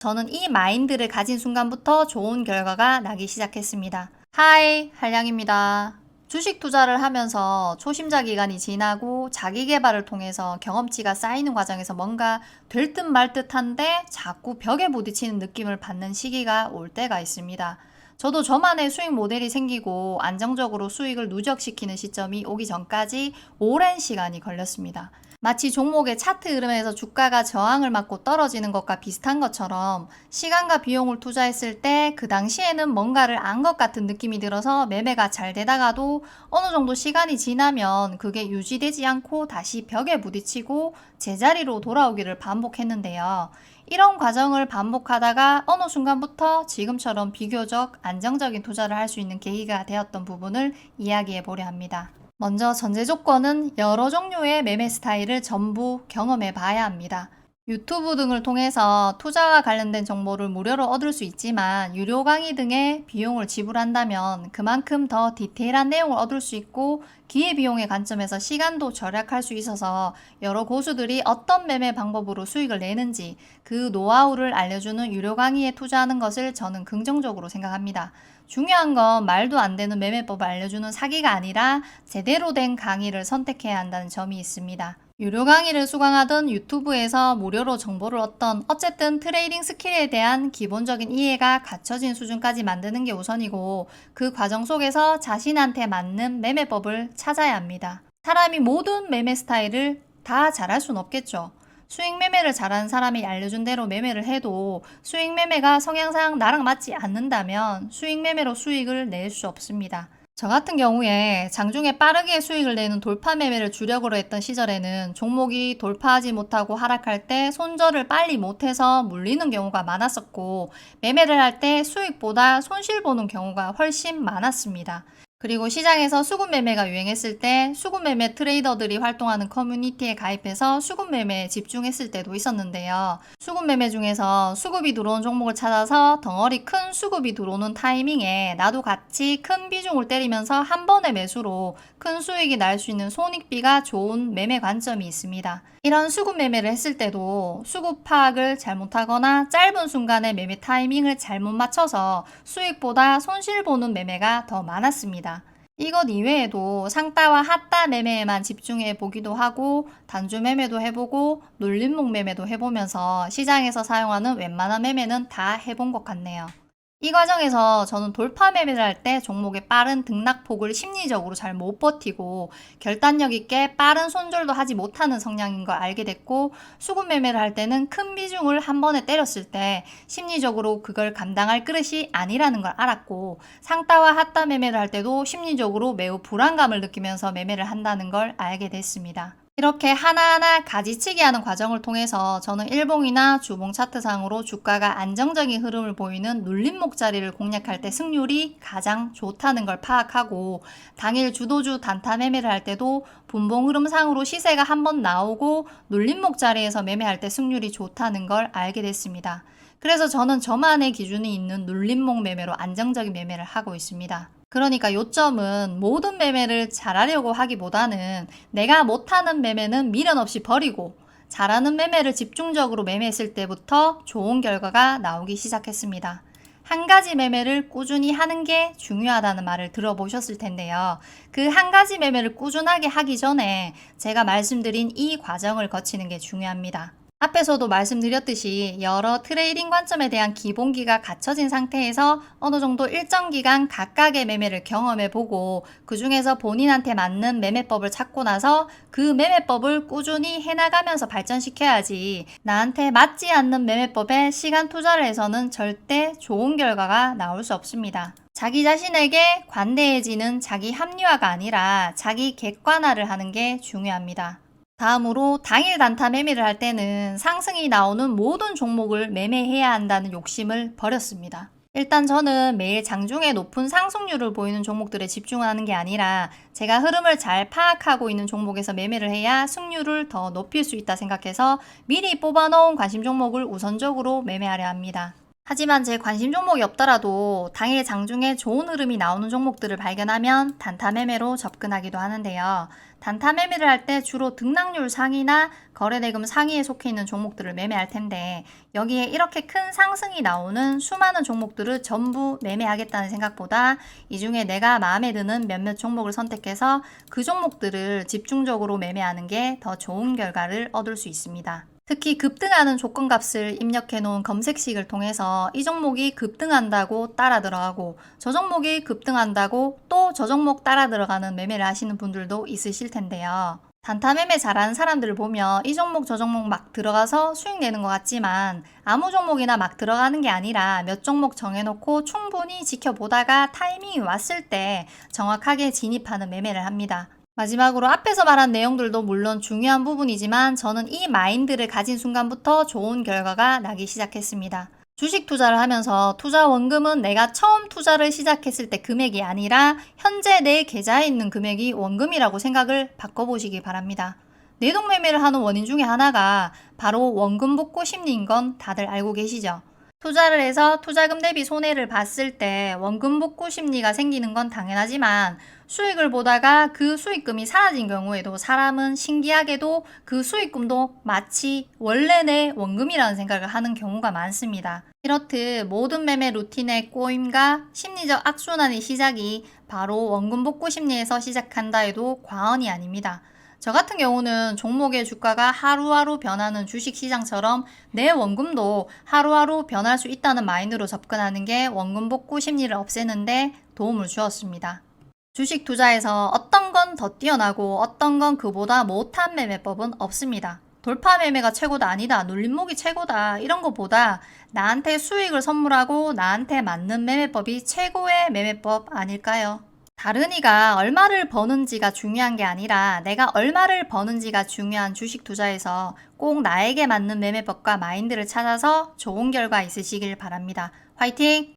저는 이 마인드를 가진 순간부터 좋은 결과가 나기 시작했습니다. 하이, 한량입니다. 주식 투자를 하면서 초심자 기간이 지나고 자기 개발을 통해서 경험치가 쌓이는 과정에서 뭔가 될 듯 말 듯한데 자꾸 벽에 부딪히는 느낌을 받는 시기가 올 때가 있습니다. 저도 저만의 수익 모델이 생기고 안정적으로 수익을 누적시키는 시점이 오기 전까지 오랜 시간이 걸렸습니다. 마치 종목의 차트 흐름에서 주가가 저항을 맞고 떨어지는 것과 비슷한 것처럼 시간과 비용을 투자했을 때 그 당시에는 뭔가를 안 것 같은 느낌이 들어서 매매가 잘 되다가도 어느 정도 시간이 지나면 그게 유지되지 않고 다시 벽에 부딪히고 제자리로 돌아오기를 반복했는데요. 이런 과정을 반복하다가 어느 순간부터 지금처럼 비교적 안정적인 투자를 할 수 있는 계기가 되었던 부분을 이야기해 보려 합니다. 먼저 전제 조건은 여러 종류의 매매 스타일을 전부 경험해 봐야 합니다. 유튜브 등을 통해서 투자와 관련된 정보를 무료로 얻을 수 있지만 유료 강의 등의 비용을 지불한다면 그만큼 더 디테일한 내용을 얻을 수 있고 기회비용의 관점에서 시간도 절약할 수 있어서 여러 고수들이 어떤 매매 방법으로 수익을 내는지 그 노하우를 알려주는 유료 강의에 투자하는 것을 저는 긍정적으로 생각합니다. 중요한 건 말도 안 되는 매매법을 알려주는 사기가 아니라 제대로 된 강의를 선택해야 한다는 점이 있습니다. 유료 강의를 수강하든 유튜브에서 무료로 정보를 얻던 어쨌든 트레이딩 스킬에 대한 기본적인 이해가 갖춰진 수준까지 만드는 게 우선이고 그 과정 속에서 자신한테 맞는 매매법을 찾아야 합니다. 사람이 모든 매매 스타일을 다 잘할 순 없겠죠. 수익 매매를 잘하는 사람이 알려준 대로 매매를 해도 수익 매매가 성향상 나랑 맞지 않는다면 수익 매매로 수익을 낼 수 없습니다. 저 같은 경우에 장중에 빠르게 수익을 내는 돌파 매매를 주력으로 했던 시절에는 종목이 돌파하지 못하고 하락할 때 손절을 빨리 못해서 물리는 경우가 많았었고 매매를 할 때 수익보다 손실 보는 경우가 훨씬 많았습니다. 그리고 시장에서 수급 매매가 유행했을 때 수급 매매 트레이더들이 활동하는 커뮤니티에 가입해서 수급 매매에 집중했을 때도 있었는데요. 수급 매매 중에서 수급이 들어온 종목을 찾아서 덩어리 큰 수급이 들어오는 타이밍에 나도 같이 큰 비중을 때리면서 한 번의 매수로 큰 수익이 날 수 있는 손익비가 좋은 매매 관점이 있습니다. 이런 수급 매매를 했을 때도 수급 파악을 잘못하거나 짧은 순간에 매매 타이밍을 잘못 맞춰서 수익보다 손실 보는 매매가 더 많았습니다. 이것 이외에도 상따와 핫따 매매에만 집중해 보기도 하고 단주 매매도 해보고 놀림목 매매도 해보면서 시장에서 사용하는 웬만한 매매는 다 해본 것 같네요. 이 과정에서 저는 돌파 매매를 할 때 종목의 빠른 등락폭을 심리적으로 잘 못 버티고 결단력 있게 빠른 손절도 하지 못하는 성향인 걸 알게 됐고 수급 매매를 할 때는 큰 비중을 한 번에 때렸을 때 심리적으로 그걸 감당할 그릇이 아니라는 걸 알았고 상따와 핫따 매매를 할 때도 심리적으로 매우 불안감을 느끼면서 매매를 한다는 걸 알게 됐습니다. 이렇게 하나하나 가지치기 하는 과정을 통해서 저는 일봉이나 주봉 차트상으로 주가가 안정적인 흐름을 보이는 눌림목 자리를 공략할 때 승률이 가장 좋다는 걸 파악하고 당일 주도주 단타 매매를 할 때도 분봉 흐름상으로 시세가 한번 나오고 눌림목 자리에서 매매할 때 승률이 좋다는 걸 알게 됐습니다. 그래서 저는 저만의 기준이 있는 눌림목 매매로 안정적인 매매를 하고 있습니다. 그러니까 요점은 모든 매매를 잘하려고 하기보다는 내가 못하는 매매는 미련 없이 버리고 잘하는 매매를 집중적으로 매매했을 때부터 좋은 결과가 나오기 시작했습니다. 한 가지 매매를 꾸준히 하는 게 중요하다는 말을 들어보셨을 텐데요. 그 한 가지 매매를 꾸준하게 하기 전에 제가 말씀드린 이 과정을 거치는 게 중요합니다. 앞에서도 말씀드렸듯이 여러 트레이딩 관점에 대한 기본기가 갖춰진 상태에서 어느 정도 일정 기간 각각의 매매를 경험해보고 그 중에서 본인한테 맞는 매매법을 찾고 나서 그 매매법을 꾸준히 해나가면서 발전시켜야지 나한테 맞지 않는 매매법에 시간 투자를 해서는 절대 좋은 결과가 나올 수 없습니다. 자기 자신에게 관대해지는 자기 합리화가 아니라 자기 객관화를 하는 게 중요합니다. 다음으로 당일 단타 매매를 할 때는 상승이 나오는 모든 종목을 매매해야 한다는 욕심을 버렸습니다. 일단 저는 매일 장중에 높은 상승률을 보이는 종목들에 집중하는 게 아니라 제가 흐름을 잘 파악하고 있는 종목에서 매매를 해야 승률을 더 높일 수 있다 생각해서 미리 뽑아놓은 관심 종목을 우선적으로 매매하려 합니다. 하지만 제 관심 종목이 없더라도 당일 장중에 좋은 흐름이 나오는 종목들을 발견하면 단타 매매로 접근하기도 하는데요. 단타 매매를 할 때 주로 등락률 상위나 거래대금 상위에 속해 있는 종목들을 매매할 텐데 여기에 이렇게 큰 상승이 나오는 수많은 종목들을 전부 매매하겠다는 생각보다 이 중에 내가 마음에 드는 몇몇 종목을 선택해서 그 종목들을 집중적으로 매매하는 게 더 좋은 결과를 얻을 수 있습니다. 특히 급등하는 조건값을 입력해 놓은 검색식을 통해서 이 종목이 급등한다고 따라 들어가고 저 종목이 급등한다고 또 저 종목 따라 들어가는 매매를 하시는 분들도 있으실 텐데요. 단타 매매 잘하는 사람들을 보면 이 종목 저 종목 막 들어가서 수익 내는 것 같지만 아무 종목이나 막 들어가는 게 아니라 몇 종목 정해놓고 충분히 지켜보다가 타이밍이 왔을 때 정확하게 진입하는 매매를 합니다. 마지막으로 앞에서 말한 내용들도 물론 중요한 부분이지만 저는 이 마인드를 가진 순간부터 좋은 결과가 나기 시작했습니다. 주식 투자를 하면서 투자 원금은 내가 처음 투자를 시작했을 때 금액이 아니라 현재 내 계좌에 있는 금액이 원금이라고 생각을 바꿔보시기 바랍니다. 내동매매를 하는 원인 중에 하나가 바로 원금 복구 심리인 건 다들 알고 계시죠? 투자를 해서 투자금 대비 손해를 봤을 때 원금 복구 심리가 생기는 건 당연하지만 수익을 보다가 그 수익금이 사라진 경우에도 사람은 신기하게도 그 수익금도 마치 원래 내 원금이라는 생각을 하는 경우가 많습니다. 이렇듯 모든 매매 루틴의 꼬임과 심리적 악순환의 시작이 바로 원금 복구 심리에서 시작한다 해도 과언이 아닙니다. 저 같은 경우는 종목의 주가가 하루하루 변하는 주식시장처럼 내 원금도 하루하루 변할 수 있다는 마인드로 접근하는 게 원금 복구 심리를 없애는데 도움을 주었습니다. 주식 투자에서 어떤 건 더 뛰어나고 어떤 건 그보다 못한 매매법은 없습니다. 돌파 매매가 최고다 아니다, 눌림목이 최고다 이런 것보다 나한테 수익을 선물하고 나한테 맞는 매매법이 최고의 매매법 아닐까요? 다른 이가 얼마를 버는지가 중요한 게 아니라 내가 얼마를 버는지가 중요한 주식 투자에서 꼭 나에게 맞는 매매법과 마인드를 찾아서 좋은 결과 있으시길 바랍니다. 화이팅!